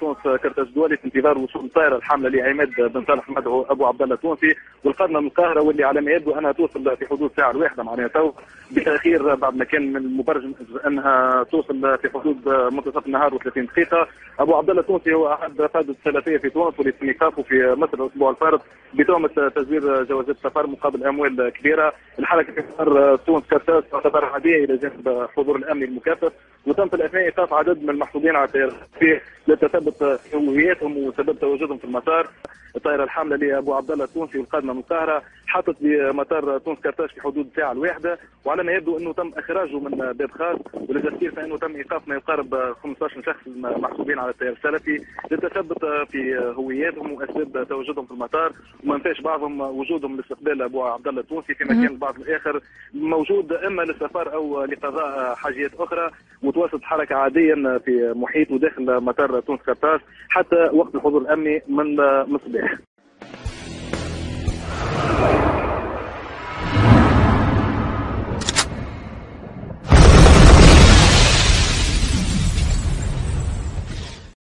تونس كرتاج دولي في انتظار وصول الطائره الحامله لعماد بن صالح مدعو ابو عبد الله التونسي، والقادمه من القاهره واللي على ما يبدو انها توصل في حدود ساعه الواحده معناها تو بتاخير بعد ما كان من المبرمج انها توصل في حدود منتصف النهار و30 دقيقه. ابو عبد الله التونسي هو احد قاده السلفيه في تونس واللي تم ايقافه في مصر الاسبوع الفارط بتهمه تزوير جوازات السفر مقابل اموال كبيره. الحركه في مطار تونس كرتاج تعتبر عاديه الى جانب حضور الامني المكثف، وتم في الاثناء ايقاف عدد من المحسوبين على الطائره لتثبت هويتهم وسبب تواجدهم في المطار. الطائره الحامله لابو عبد الله التونسي والقادمه من القاهره حطت بمطار تونس كرتاج في حدود الساعه الواحده، وعلى ما يبدو انه تم اخراجه من باب خاص، وللتذكير فانه تم ايقاف ما يقارب 15 شخص محسوبين على التيار السلفي للتثبت في هوياتهم واسباب تواجدهم في المطار، وما نفاش بعضهم وجودهم لاستقبال ابو عبد الله التونسي، فيما كان البعض الاخر موجود اما للسفر او لقضاء حاجات اخرى. متواصل حركه عاديا في محيط وداخل مطار تونس كرتاج حتى وقت الحضور الامني من الصباح.